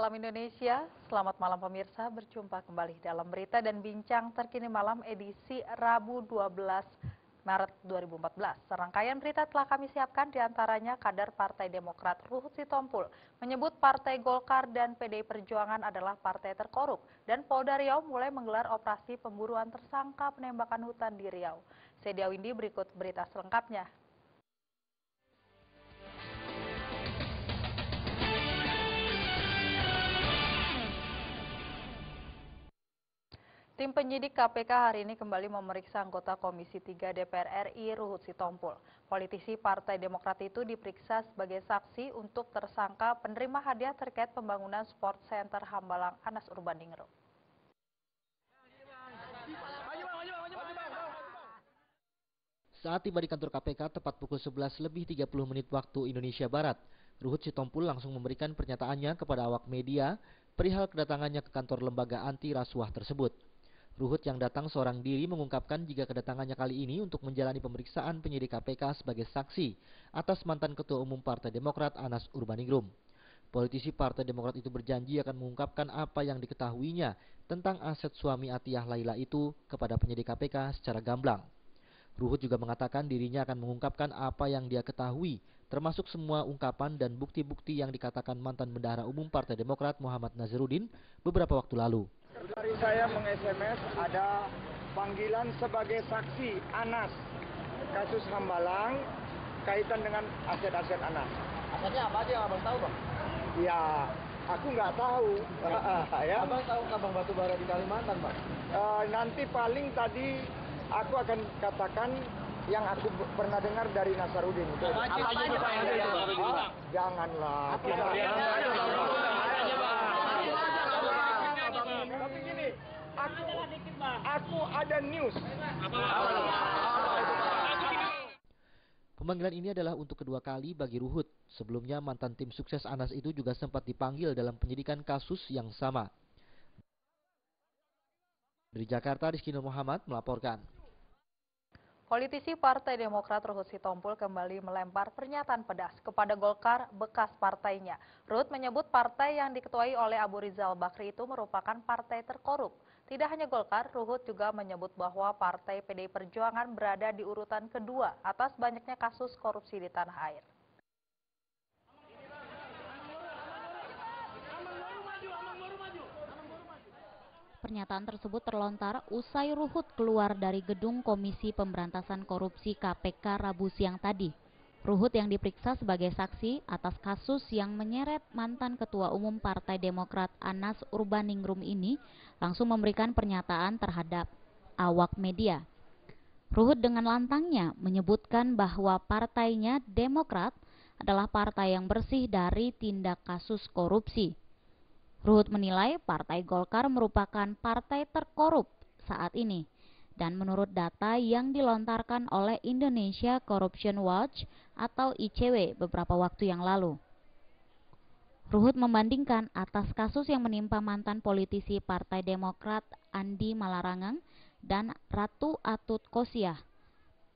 Salam Indonesia, selamat malam pemirsa, berjumpa kembali dalam berita dan bincang terkini malam edisi Rabu 12 Maret 2014. Serangkaian berita telah kami siapkan diantaranya kader Partai Demokrat Ruhut Sitompul menyebut Partai Golkar dan PDI Perjuangan adalah partai terkorup dan Polda Riau mulai menggelar operasi pemburuan tersangka penembakan hutan di Riau. Sedia Windy berikut berita selengkapnya. Tim penyidik KPK hari ini kembali memeriksa anggota Komisi 3 DPR RI Ruhut Sitompul. Politisi Partai Demokrat itu diperiksa sebagai saksi untuk tersangka penerima hadiah terkait pembangunan Sport Center Hambalang Anas Urbaningrum. Saat tiba di kantor KPK tepat pukul 11:30 waktu Indonesia Barat, Ruhut Sitompul langsung memberikan pernyataannya kepada awak media perihal kedatangannya ke kantor lembaga anti rasuah tersebut. Ruhut yang datang seorang diri mengungkapkan jika kedatangannya kali ini untuk menjalani pemeriksaan penyidik KPK sebagai saksi atas mantan Ketua Umum Partai Demokrat Anas Urbaningrum. Politisi Partai Demokrat itu berjanji akan mengungkapkan apa yang diketahuinya tentang aset suami Athiah Laila itu kepada penyidik KPK secara gamblang. Ruhut juga mengatakan dirinya akan mengungkapkan apa yang dia ketahui, termasuk semua ungkapan dan bukti-bukti yang dikatakan mantan Bendahara Umum Partai Demokrat Muhammad Nazarudin beberapa waktu lalu. Dari saya meng-SMS ada panggilan sebagai saksi Anas, kasus Hambalang, kaitan dengan aset-aset Anas. Asetnya apa aja yang abang tahu, Bang? Ya, aku nggak tahu. Ya. Abang tahu tambang batu bara di Kalimantan, Bang? Nanti paling tadi aku akan katakan yang aku pernah dengar dari Nazarudin. Apa aja Pak yang itu? Janganlah. Tapi gini, aku ada news. Pemanggilan ini adalah untuk kedua kali bagi Ruhut. Sebelumnya mantan tim sukses Anas itu juga sempat dipanggil dalam penyidikan kasus yang sama. Dari Jakarta, Rizky Nur Muhammad melaporkan. Politisi Partai Demokrat Ruhut Sitompul kembali melempar pernyataan pedas kepada Golkar bekas partainya. Ruhut menyebut partai yang diketuai oleh Abu Rizal Bakri itu merupakan partai terkorup. Tidak hanya Golkar, Ruhut juga menyebut bahwa Partai PDI Perjuangan berada di urutan kedua atas banyaknya kasus korupsi di tanah air. Pernyataan tersebut terlontar usai Ruhut keluar dari gedung Komisi Pemberantasan Korupsi KPK Rabu siang tadi. Ruhut yang diperiksa sebagai saksi atas kasus yang menyeret mantan Ketua Umum Partai Demokrat Anas Urbaningrum ini langsung memberikan pernyataan terhadap awak media. Ruhut dengan lantangnya menyebutkan bahwa partainya Demokrat adalah partai yang bersih dari tindak kasus korupsi. Ruhut menilai Partai Golkar merupakan partai terkorup saat ini dan menurut data yang dilontarkan oleh Indonesia Corruption Watch atau ICW beberapa waktu yang lalu. Ruhut membandingkan atas kasus yang menimpa mantan politisi Partai Demokrat Andi Malarangang dan Ratu Atut Khosyah.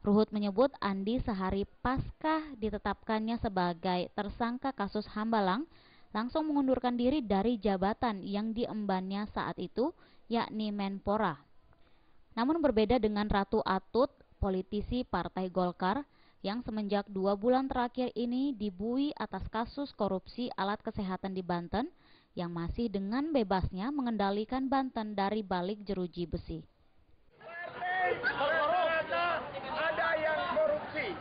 Ruhut menyebut Andi sehari pasca ditetapkannya sebagai tersangka kasus Hambalang langsung mengundurkan diri dari jabatan yang diembannya saat itu, yakni Menpora. Namun berbeda dengan Ratu Atut, politisi Partai Golkar, yang semenjak 2 bulan terakhir ini dibui atas kasus korupsi alat kesehatan di Banten, yang masih dengan bebasnya mengendalikan Banten dari balik jeruji besi. Rata-rata ada yang korupsi,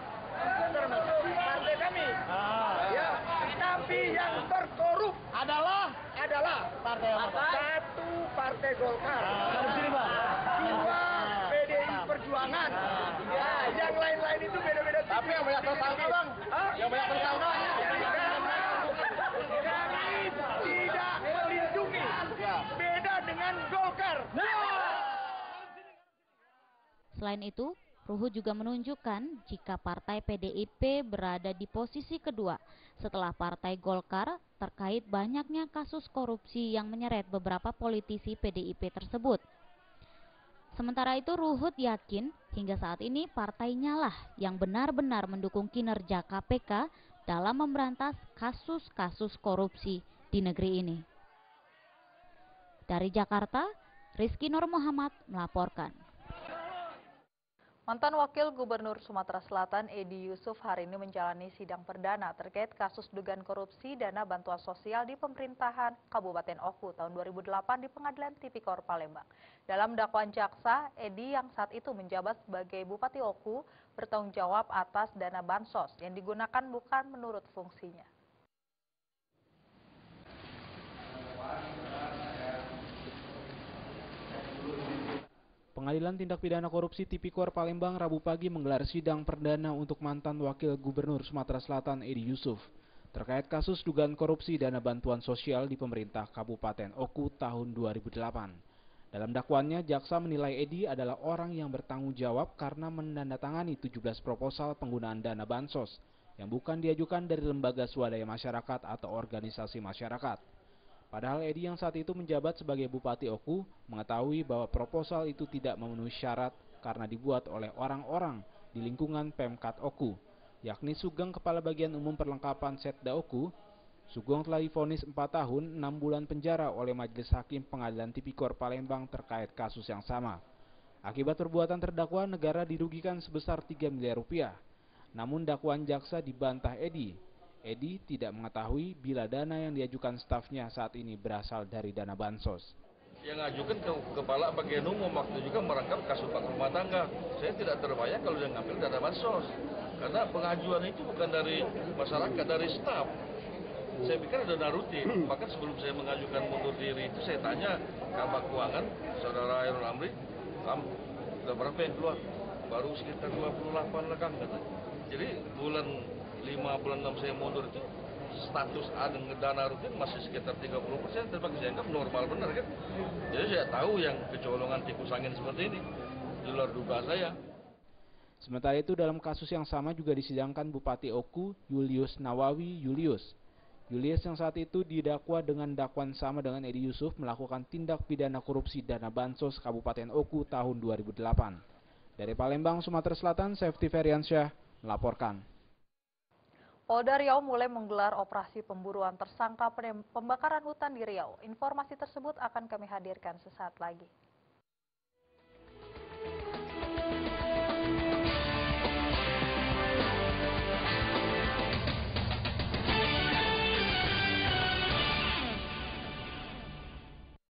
termasuk partai kami. Ya, tapi yang terkorup adalah satu Partai Golkar, dua PDI Perjuangan. Ya, yang lain-lain itu beda-beda. Tapi yang banyak tersangka, Bang? Yang banyak tersangka? Kami tidak melindungi. Beda dengan Golkar. Selain itu, Ruhut juga menunjukkan jika Partai PDIP berada di posisi kedua setelah Partai Golkar terkait banyaknya kasus korupsi yang menyeret beberapa politisi PDIP tersebut. Sementara itu Ruhut yakin hingga saat ini partainya lah yang benar-benar mendukung kinerja KPK dalam memberantas kasus-kasus korupsi di negeri ini. Dari Jakarta, Rizky Nur Muhammad melaporkan. Mantan Wakil Gubernur Sumatera Selatan Edi Yusuf hari ini menjalani sidang perdana terkait kasus dugaan korupsi dana bantuan sosial di pemerintahan Kabupaten Oku tahun 2008 di Pengadilan Tipikor Palembang. Dalam dakwaan jaksa, Edi yang saat itu menjabat sebagai Bupati Oku bertanggung jawab atas dana bansos yang digunakan bukan menurut fungsinya. Pengadilan Tindak Pidana Korupsi Tipikor Palembang Rabu pagi menggelar sidang perdana untuk mantan Wakil Gubernur Sumatera Selatan Edi Yusuf terkait kasus dugaan korupsi dana bantuan sosial di pemerintah Kabupaten Oku tahun 2008. Dalam dakwaannya, jaksa menilai Edi adalah orang yang bertanggung jawab karena menandatangani 17 proposal penggunaan dana bansos yang bukan diajukan dari lembaga swadaya masyarakat atau organisasi masyarakat. Padahal Edi yang saat itu menjabat sebagai Bupati Oku mengetahui bahwa proposal itu tidak memenuhi syarat karena dibuat oleh orang-orang di lingkungan Pemkat Oku, yakni Sugeng Kepala Bagian Umum Perlengkapan Setda Oku. Sugeng telah divonis 4 tahun 6 bulan penjara oleh Majelis Hakim Pengadilan Tipikor Palembang terkait kasus yang sama. Akibat perbuatan terdakwa, negara dirugikan sebesar 3 miliar rupiah. Namun dakwaan jaksa dibantah Edi. Edi tidak mengetahui bila dana yang diajukan stafnya saat ini berasal dari dana bansos. Yang ajukan ke Kepala Bagian Umum waktu juga merangkap Kasubag Rumah Tangga. Saya tidak terbayang kalau dia ngambil dana bansos. Karena pengajuan itu bukan dari masyarakat, dari staf. Saya pikir ada dana rutin. Bahkan sebelum saya mengajukan mundur diri itu saya tanya Kabag Keuangan, Saudara Hairul Amri, Kam, udah berapa yang keluar? Baru sekitar 28 lah Kang katanya. Jadi bulan 5 bulan 6 saya mundur itu status ada dana rutin masih sekitar 30%, tapi saya anggap normal benar kan. Jadi saya tahu yang kecolongan tikus angin seperti ini di luar duga saya. Sementara itu dalam kasus yang sama juga disidangkan Bupati Oku Julius Nawawi Julius. Julius yang saat itu didakwa dengan dakwaan sama dengan Edi Yusuf melakukan tindak pidana korupsi dana bansos Kabupaten Oku tahun 2008. Dari Palembang, Sumatera Selatan, Safety Feriansyah melaporkan. Polda Riau mulai menggelar operasi pemburuan tersangka pembakaran hutan di Riau. Informasi tersebut akan kami hadirkan sesaat lagi.